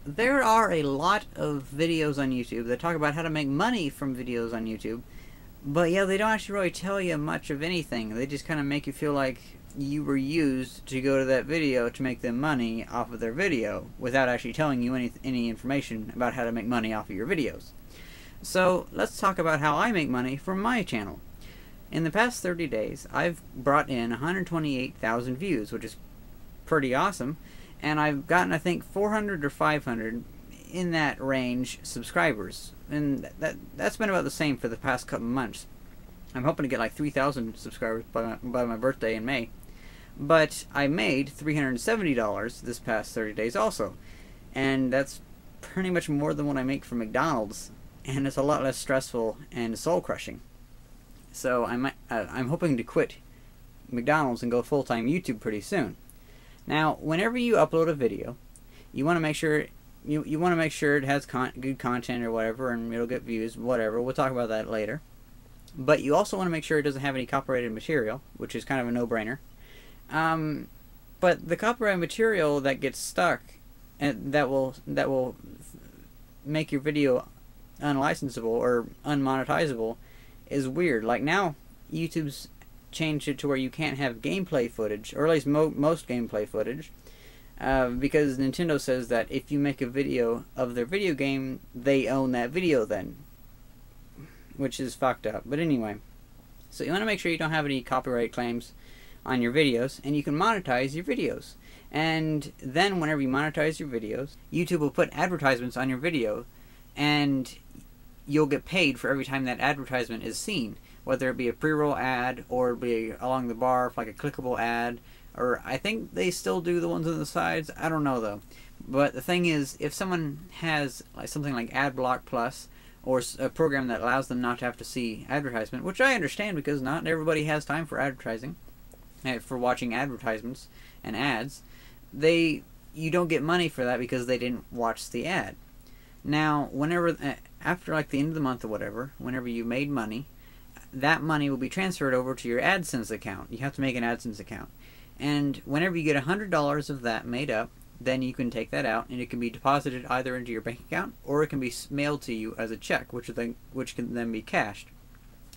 there are a lot of videos on YouTube that talk about how to make money from videos on YouTube, but yeah, they don't actually really tell you much of anything. They just kind of make you feel like you were used to go to that video to make them money off of their video without actually telling you any information about how to make money off of your videos. So let's talk about how I make money from my channel. In the past 30 days, I've brought in 128,000 views, which is pretty awesome, and I've gotten, I think, 400 or 500 in that range subscribers, and that's been about the same for the past couple months. I'm hoping to get like 3,000 subscribers by my birthday in May, but I made $370 this past 30 days also, and that's pretty much more than what I make from McDonald's, and it's a lot less stressful and soul crushing. So I'm hoping to quit McDonald's and go full-time YouTube pretty soon. Now, whenever you upload a video, you want to make sure you want to make sure it has good content or whatever, and it'll get views, whatever. We'll talk about that later. But you also want to make sure it doesn't have any copyrighted material, which is kind of a no-brainer. But the copyrighted material that gets stuck and that will make your video unlicensable or unmonetizable is weird. Like now, YouTube's changed it to where you can't have gameplay footage, or at least most gameplay footage, because Nintendo says that if you make a video of their video game, they own that video then, which is fucked up. But anyway, so you want to make sure you don't have any copyright claims on your videos, and you can monetize your videos. And then whenever you monetize your videos, YouTube will put advertisements on your video, and you'll get paid for every time that advertisement is seen, whether it be a pre-roll ad or it be along the bar, like a clickable ad, or I think they still do the ones on the sides. I don't know though. But the thing is, if someone has like something like AdBlock Plus, or a program that allows them not to have to see advertisement, which I understand because not everybody has time for advertising, for watching advertisements and ads, you don't get money for that because they didn't watch the ad. Now, whenever after like the end of the month or whatever, whenever you made money, that money will be transferred over to your AdSense account. You have to make an AdSense account. And whenever you get $100 of that made up, then you can take that out and it can be deposited either into your bank account or it can be mailed to you as a check, which can then be cashed.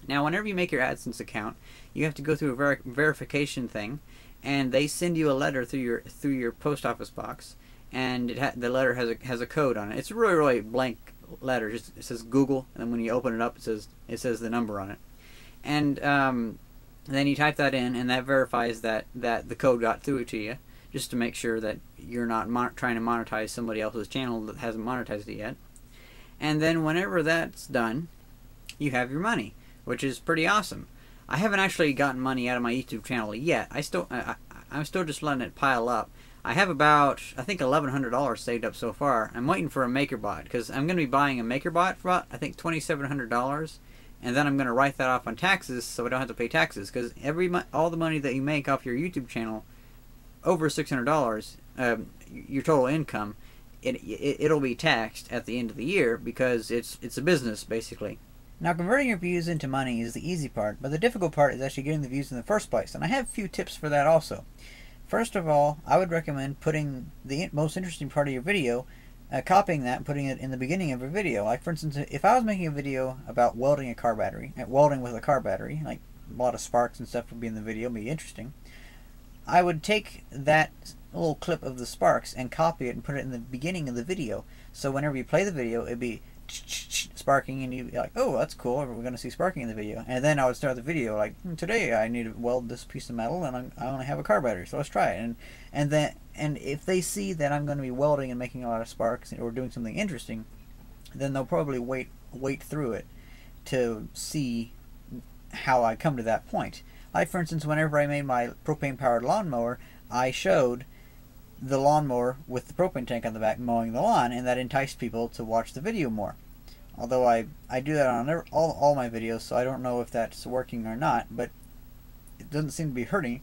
Now, whenever you make your AdSense account, you have to go through a verification thing, and they send you a letter through your post office box, and the letter has a code on it. It's a really blank letter. It says Google, and then when you open it up, it says the number on it. And then you type that in, and that verifies that the code got through to you, just to make sure that you're not trying to monetize somebody else's channel that hasn't monetized it yet. And then whenever that's done, you have your money, which is pretty awesome. I haven't actually gotten money out of my YouTube channel yet. I'm still just letting it pile up. I have about, I think, $1,100 saved up so far. I'm waiting for a MakerBot, because I'm going to be buying a MakerBot for about, I think, $2,700. And then I'm going to write that off on taxes so I don't have to pay taxes. Because all the money that you make off your YouTube channel, over $600, your total income, it'll be taxed at the end of the year because it's a business, basically. Now, converting your views into money is the easy part, but the difficult part is actually getting the views in the first place. And I have a few tips for that also. First of all, I would recommend putting the most interesting part of your video, copying that and putting it in the beginning of your video. Like, for instance, if I was making a video about welding a car battery, welding with a car battery, like a lot of sparks and stuff would be in the video, would be interesting, I would take that little clip of the sparks and copy it and put it in the beginning of the video. So whenever you play the video, it'd be sparking, and you'd be like, oh, that's cool, we're going to see sparking in the video. And then I would start the video like, today I need to weld this piece of metal, and I only have a car battery, so let's try it. And if they see that I'm going to be welding and making a lot of sparks or doing something interesting, then they'll probably wait through it to see how I come to that point. Like, for instance, whenever I made my propane-powered lawnmower, I showed the lawnmower with the propane tank on the back mowing the lawn, and that enticed people to watch the video more. Although I do that on all my videos, so I don't know if that's working or not, but it doesn't seem to be hurting.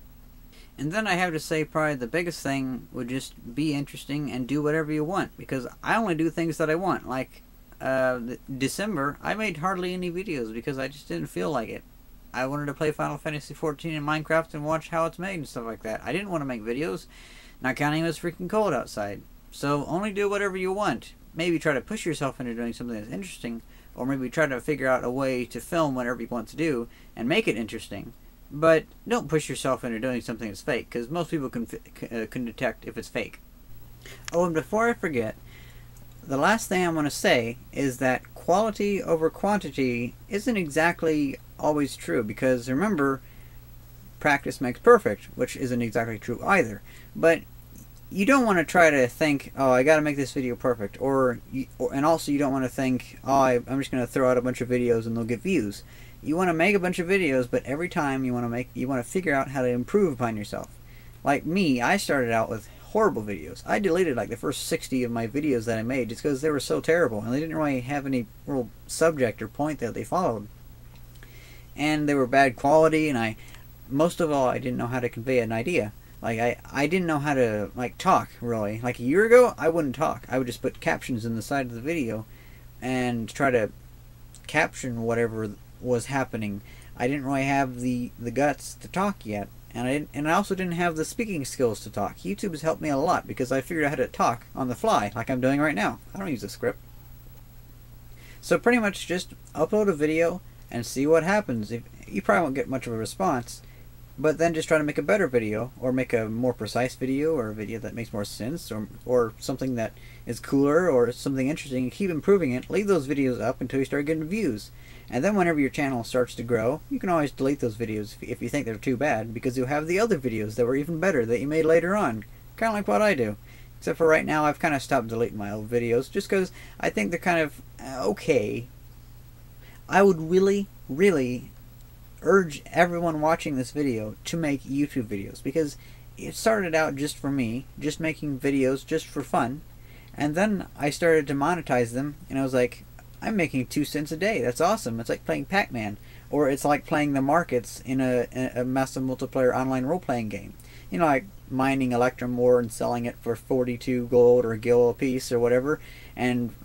And then I have to say, probably the biggest thing would just be interesting and do whatever you want, because I only do things that I want. Like December, I made hardly any videos because I just didn't feel like it. I wanted to play Final Fantasy XIV and Minecraft and watch how it's made and stuff like that. I didn't want to make videos, not counting it was freaking cold outside. So only do whatever you want. Maybe try to push yourself into doing something that's interesting, or maybe try to figure out a way to film whatever you want to do and make it interesting. But don't push yourself into doing something that's fake, because most people can detect if it's fake. Oh, and before I forget, the last thing I want to say is that quality over quantity isn't exactly always true, because remember, practice makes perfect, which isn't exactly true either. But you don't want to try to think, oh, I got to make this video perfect, and also you don't want to think, oh, I'm just going to throw out a bunch of videos and they'll get views. You want to make a bunch of videos, but every time you want to figure out how to improve upon yourself. Like me, I started out with horrible videos. I deleted like the first 60 of my videos that I made just because they were so terrible and they didn't really have any real subject or point that they followed. And they were bad quality, and most of all, I didn't know how to convey an idea. Like, I didn't know how to, like, talk, really. Like, a year ago, I wouldn't talk. I would just put captions in the side of the video and try to caption whatever was happening. I didn't really have the guts to talk yet. And I also didn't have the speaking skills to talk. YouTube has helped me a lot because I figured out how to talk on the fly, like I'm doing right now. I don't use a script. So pretty much just upload a video and see what happens. You probably won't get much of a response, but then just try to make a better video, or make a more precise video, or a video that makes more sense, or something that is cooler, or something interesting, and keep improving it. Leave those videos up until you start getting views. And then whenever your channel starts to grow, you can always delete those videos if you think they're too bad, because you'll have the other videos that were even better that you made later on. Kind of like what I do. Except for right now, I've kind of stopped deleting my old videos, just because I think they're kind of okay. I would really, really urge everyone watching this video to make YouTube videos, because it started out just for me, just making videos just for fun, and then I started to monetize them, and I was like, I'm making 2 cents a day. That's awesome. It's like playing Pac-Man, or it's like playing the markets in a massive multiplayer online role-playing game. You know, like mining Electrum ore and selling it for 42 gold or a gil a piece or whatever, and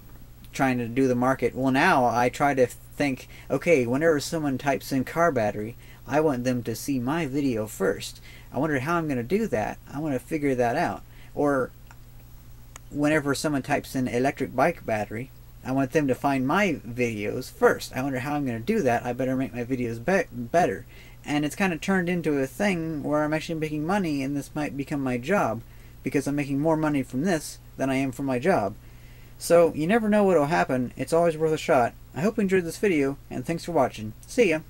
trying to do the market. Well, now I try to think, okay, whenever someone types in car battery, I want them to see my video first. I wonder how I'm going to do that. I want to figure that out. Or whenever someone types in electric bike battery, I want them to find my videos first. I wonder how I'm going to do that. I better make my videos better. And it's kind of turned into a thing where I'm actually making money, and this might become my job, because I'm making more money from this than I am from my job. So you never know what will happen. It's always worth a shot. I hope you enjoyed this video, and thanks for watching. See ya!